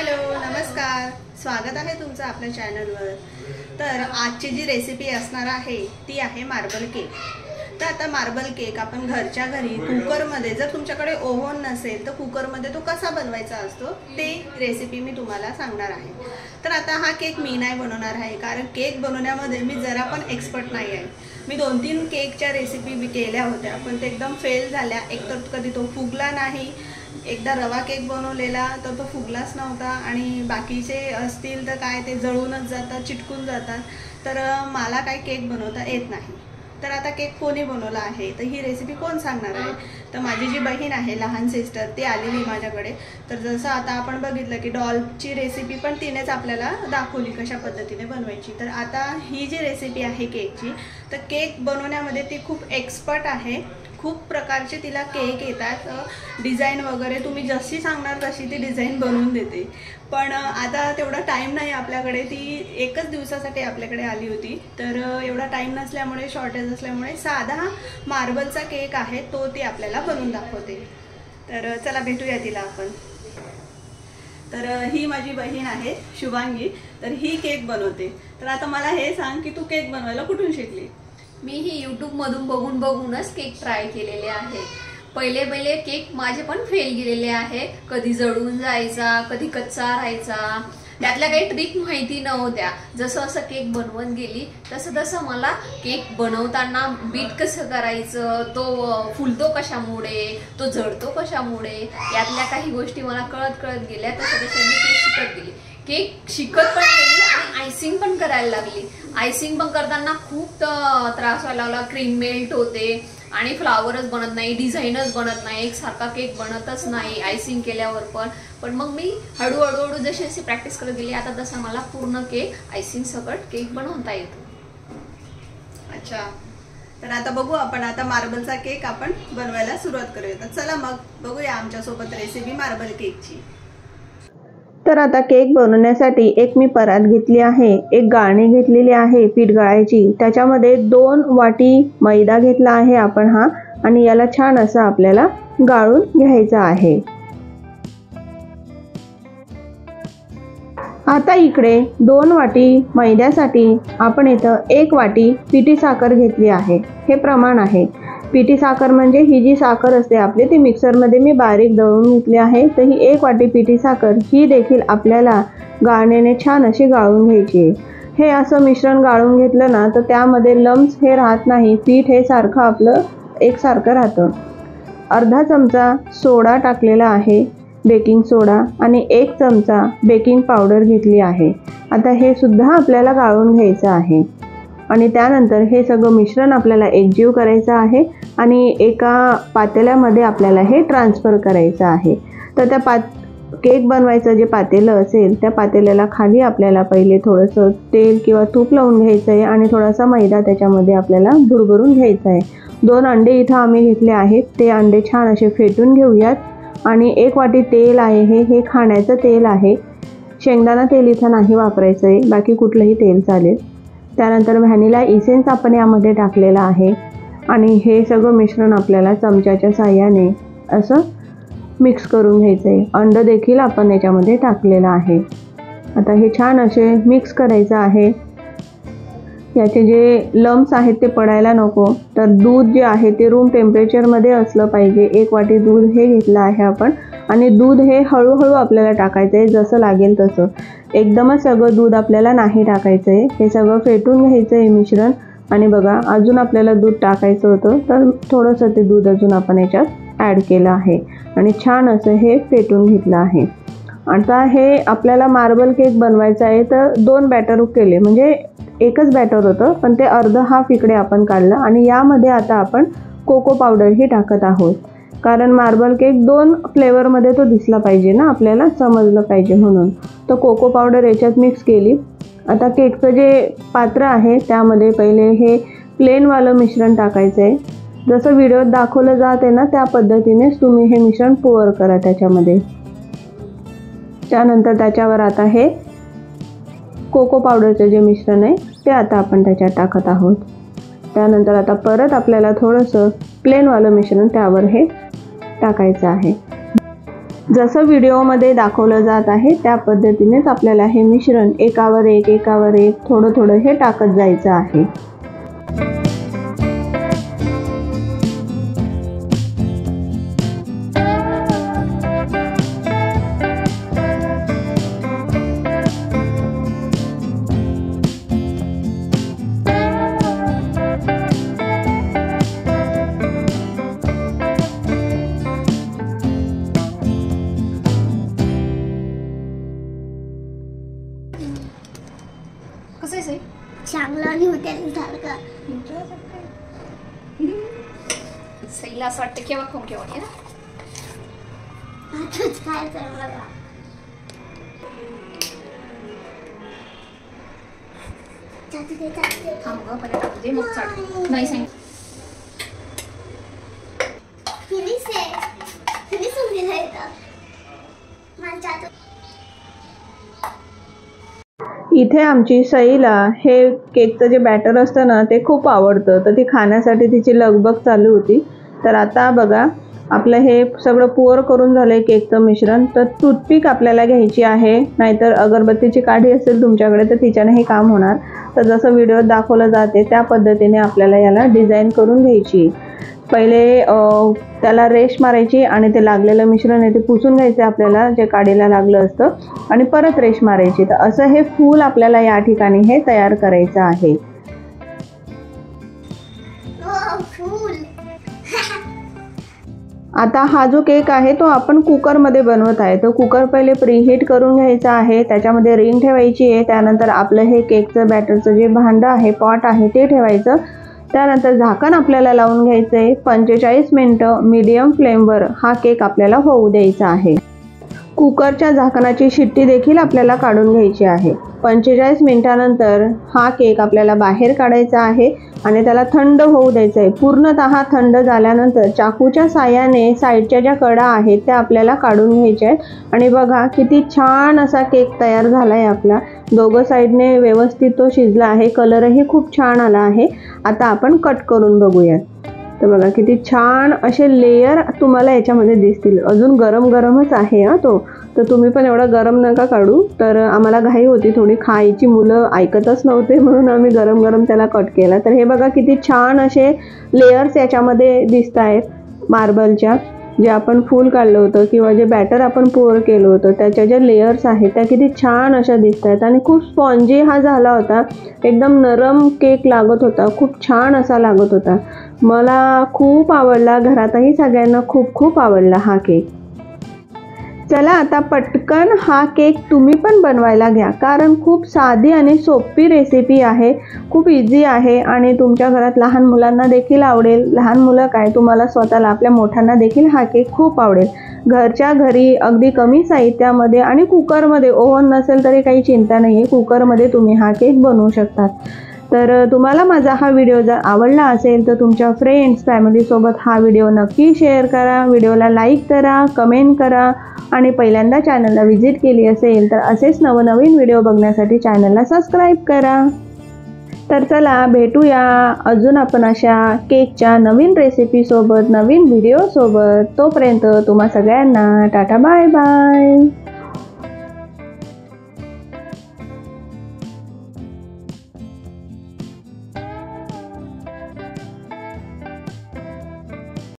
Hello नमस्कार, स्वागत आहे तुमचं आपल्या चॅनलवर। तर आजची जी रेसिपी असणार आहे ती आहे मार्बल केक। तर आता मार्बल केक आपण घरच्या घरी कुकरमध्ये, जर तुमच्याकडे ओव्हन नसेल तर कुकरमध्ये तो कसा बनवायचा असतो ते रेसिपी मी तुम्हाला सांगणार आहे। तर आता हा केक मी नाही बनवणार आहे, कारण केक बनवण्यामध्ये मी जरा पण एक्सपर्ट नाही आहे। मी 2-3 केकच्या रेसिपी केल्या होत्या, पण ते एकदम फेल झाल्या। एक तर कधी तो फुगला नाही, एकदा रवा केक बनवलेला तर तो फुगलाच नव्हता, आणि बाकीचे असतील तर काय ते जळूनच जातात, चिटकून जातात। तर मला काय केक बनवता येत नाही। तर आता केक कोणी बनवला आहे तर ही रेसिपी कोण सांगणार आहे? तर माझी जी बहीण आहे, लहान सिस्टर, ती आलेली माझ्याकडे। तर जसं आता आपण बघितलं की डॉलची रेसिपी पण तिनेच आपल्याला दाखवली कशा पद्धतीने बनवायची। तर आता ही जी रेसिपी आहे केकची, तर केक बनवण्यामध्ये ती खूप एक्सपर्ट आहे। खूप प्रकारचे तिला केक येतात, डिझाईन वगैरे तुम्ही जशी सांगणार तशी ती डिझाईन बनवून देते। पण आता तेवढा टाईम नाही आपल्याकडे, ती एकच दिवसासाठी आपल्याकडे आली होती। तर एवढा टाईम नसल्यामुळे, शॉर्टेज असल्यामुळे साधा मार्बलचा केक आहे तो ती आपल्याला बनवून दाखवते। तर चला भेटूया तिला आपण। तर ही माझी बहीण आहे शुभांगी, तर ही केक बनवते। तर आता मला हे सांग की तू केक बनवायला कुठून शिकली? मी ही YouTube मधून बघूनच केक ट्राय केलेले आहे। पहिले केक माझे पण फेल गेलेले आहे, कधी जळून जायचा, कधी कच्चा राहायचा। त्यातल्या काही ट्रिक माहिती नव्हत्या। जसं केक बनवत गेली तसं मला केक बनवताना बीट कसं करायचं, तो फुलतो कशामुळे, तो जळतो कशामुळे, यातल्या काही गोष्टी मला कळत गेल्या। तसं मी केक शिकत गेली, केक शिकत पण गेली आणि आयसिंग पण करायला लागली। आयसिंग पण करताना खूप त्रास व्हायला लागला, क्रीम मेल्ट होते आणि फ्लावरच बनत नाही, डिझाईनच बनत नाही, एकसारखा केक बनतच नाही आयसिंग केल्यावर पण मग मी हळूहळू जशी प्रॅक्टिस करत गेली, आता तसा मला पूर्ण केक आयसिंग सकट केक बनवता येतो। अच्छा, तर आता बघू आपण आता मार्बलचा केक आपण बनवायला सुरुवात करूया। तर चला मग बघूया आमच्यासोबत रेसिपी मार्बल केकची। तर आता केक बनवण्यासाठी एक मी परात घेतली आहे, एक गाळणी घेतलेली आहे पीठ गाळायची, त्याच्यामध्ये 2 वाटी मैदा घेतला आहे आपण हा, आणि याला छान असं आपल्याला गाळून घ्यायचं आहे। आता इकडे 2 वाटी मैद्यासाठी आपण इथं 1 वाटी पिठी साखर घेतली आहे। हे प्रमाण आहे। पिठी साखर म्हणजे ही जी साखर असते आपली, ती मिक्सरमध्ये मी बारीक दळून घेतली आहे। तर ही 1 वाटी पिठी साखर ही देखील आपल्याला गाळण्याने छान अशी गाळून घ्यायची आहे। हे असं मिश्रण गाळून घेतलं ना तर त्यामध्ये लम्स हे राहत नाही, पीठ हे सारखं आपलं एकसारखं राहतं। अर्धा चमचा सोडा टाकलेला आहे, बेकिंग सोडा, आणि 1 चमचा बेकिंग पावडर घेतली आहे। आता हे सुद्धा आपल्याला गाळून घ्यायचं आहे, आणि त्यानंतर हे सगळं मिश्रण आपल्याला एकजीव करायचं आहे आणि एका पातेल्यामध्ये आपल्याला हे ट्रान्सफर करायचं आहे। तर त्या केक बनवायचं जे पातेलं असेल त्या पातेल्याला खाली आपल्याला पहिले थोडंसं तेल किंवा तूप लावून घ्यायचं आहे, आणि थोडासा मैदा त्याच्यामध्ये आपल्याला भुरभरून घ्यायचा आहे। 2 अंडे इथं आम्ही घेतले आहेत, ते अंडे छान असे फेटून घेऊयात। आणि 1 वाटी तेल आहे, हे खाण्याचं तेल आहे, शेंगदाणा तेल इथं नाही वापरायचं आहे, बाकी कुठलंही तेल चालेल। त्यानंतर व्हॅनिला इसेन्स आपण यामध्ये टाकलेला आहे, आणि हे सगळं मिश्रण आपल्याला चमच्याच्या साहाय्याने असं मिक्स करून घ्यायचं आहे। अंड देखील आपण याच्यामध्ये टाकलेलं आहे। आता हे छान असे मिक्स करायचं आहे। याचे जे लम्स आहेत ते पडायला नको। तर दूध जे आहे ते रूम टेम्परेचरमध्ये असलं पाहिजे। 1 वाटी दूध हे घेतलं आहे आपण, आणि दूध हे हळूहळू आपल्याला टाकायचं आहे, जसं लागेल तसं। एकदमच सगळं दूध आपल्याला नाही टाकायचं आहे, हे सगळं फेटून घ्यायचं आहे मिश्रण। आणि बघा, अजून आपल्याला दूध टाकायचं होतं तर थोडंसं ते दूध अजून आपण याच्यात ॲड केलं आहे, आणि छान असं हे फेटून घेतलं आहे। आता हे आपल्याला मार्बल केक बनवायचा आहे, तर 2 बॅटर केले, म्हणजे एकच बॅटर होतं पण ते अर्ध हाफ इकडे आपण काढलं, आणि यामध्ये आता आपण कोको पावडर ही टाकत आहोत, कारण मार्बल केक 2 फ्लेवरमध्ये तो दिसला पाहिजे ना, आपल्याला समजलं पाहिजे म्हणून। तर कोको पावडर याच्यात मिक्स केली। आता केकचं जे पात्र आहे त्यामध्ये पहिले हे प्लेनवालं मिश्रण टाकायचं आहे। जसं व्हिडिओत दाखवलं जाते ना त्या पद्धतीनेच तुम्ही हे मिश्रण पोअर करा त्याच्यामध्ये। त्यानंतर त्याच्यावर आता हे कोको पावडरचं जे मिश्रण आहे ते आता आपण त्याच्यात टाकत आहोत। त्यानंतर आता परत आपल्याला थोडंसं प्लेनवालं मिश्रण त्यावर हे टाकायचं आहे। जसं व्हिडिओमध्ये दाखवलं जात आहे त्या पद्धतीनेच आपल्याला हे मिश्रण एकावर एक थोडं थोडं हे टाकत जायचं आहे. कसं आहे सई? चांगला आणि हॉटेलसारखा. सईला असं वाटतं केव्हा खाऊ केव्हा घे ना. आताच काय तर बघा. चाटते चाटते. थांब गं, पहिले टाकू दे मग चाट. नाही सांग. फिनिश आहे. फिनिश होऊन गेलं इथं. मला चाटू. इथे आमची सईला हे केकचं जे बॅटर असतं ना ते खूप आवडतं, तर ती खाण्यासाठी तिची लगबग चालू होती. तर आता बघा आपलं हे सगळं पोर करून झालं आहे केकचं मिश्रण. तर टूथपिक आपल्याला घ्यायची आहे, नाहीतर अगरबत्तीची काठी असेल तुमच्याकडे तर तिच्याने हे काम होणार. तर जसं व्हिडिओत दाखवलं जाते त्या पद्धतीने आपल्याला याला डिझाईन करून घ्यायची. पहिले त्याला रेश मारायची आणि ते लागलेलं मिश्रण आहे ते पुसून घ्यायचं आपल्याला, जे काडीला लागलं असतं, आणि परत रेश मारायची. तर असं हे फूल आपल्याला या ठिकाणी हे तयार करायचं आहे. फूल. आता हा जो केक आहे तो आपण कुकरमध्ये बनवत आहे. तर कुकर पहिले प्रीहीट करून घ्यायचा आहे, त्याच्यामध्ये रिंग ठेवायची आहे. त्यानंतर आपलं हे केकचं बॅटरचं जे भांडं आहे, पॉट आहे ते ठेवायचं. त्यानंतर झाकण आपल्याला लावून घ्यायचं आहे. 45 मिनिटं मीडियम फ्लेमवर हा केक आपल्याला होऊ द्यायचा आहे. कुकरच्या झाकणाची शिट्टी देखील आपल्याला काढून घ्यायची आहे. 45 मिनिटानंतर हा केक आपल्याला बाहेर काढायचा आहे आणि त्याला थंड होऊ द्यायचं आहे. पूर्णतः थंड झाल्यानंतर चाकूच्या साहाय्याने साईडच्या ज्या कडा आहेत त्या आपल्याला काढून घ्यायच्या आहेत. आणि बघा किती छान असा केक तयार झाला आहे आपला. दोघं साईडने व्यवस्थित तो शिजला आहे, कलरही खूप छान आला आहे. आता आपण कट करून बघूयात. तर बघा किती छान असे लेयर तुम्हाला याच्यामध्ये दिसतील. अजून गरम गरमच आहे तो, तर तुम्ही पण एवढा गरम नका काढू. तर आम्हाला घाई होती थोडी खायची, मुलं ऐकतच नव्हते म्हणून आम्ही गरम गरम त्याला कट केला. तर हे बघा किती छान असे लेयर्स याच्यामध्ये दिसत आहेत मार्बलच्या. जे आपण फूल काढलं होतं किंवा जे बॅटर आपण पोर केलं होतं त्याच्या ज्या लेयर्स आहेत त्या किती छान अशा दिसत आहेत. आणि खूप स्पॉन्जी हा झाला होता, एकदम नरम केक लागत होता, खूप छान असा लागत होता. मला खूप आवडला, घरातही सगळ्यांना खूप खूप आवडला हा केक. चला आता पटकन हा केक तुम्ही पण बनवायला घ्या, कारण खूप साधी आणि सोपी रेसिपी आहे, खूप इझी आहे आणि तुमच्या घरात लहान मुलांना देखील आवडेल. लहान मुलं काय, तुम्हाला स्वतःला आपल्या मोठ्यांना देखील हा केक खूप आवडेल. घरच्या घरी अगदी कमी साहित्यामध्ये आणि कुकरमध्ये, ओव्हन नसेल तरी काही चिंता नाही आहे, कुकरमध्ये तुम्ही हा केक बनवू शकता. तर तुम्हाला माझा हा व्हिडिओ जर आवडला असेल तर तुमच्या फ्रेंड्स फॅमिलीसोबत हा व्हिडिओ नक्की शेअर करा, व्हिडिओला लाईक करा, कमेंट करा आणि पहिल्यांदा चॅनलला व्हिजिट केली असेल तर असेच नवनवीन व्हिडिओ बघण्यासाठी चॅनलला सबस्क्राईब करा. तर चला भेटूया अजून आपण अशा केकच्या नवीन रेसिपीसोबत, नवीन व्हिडिओसोबत. तोपर्यंत तुम्हा सगळ्यांना टाटा बाय बाय.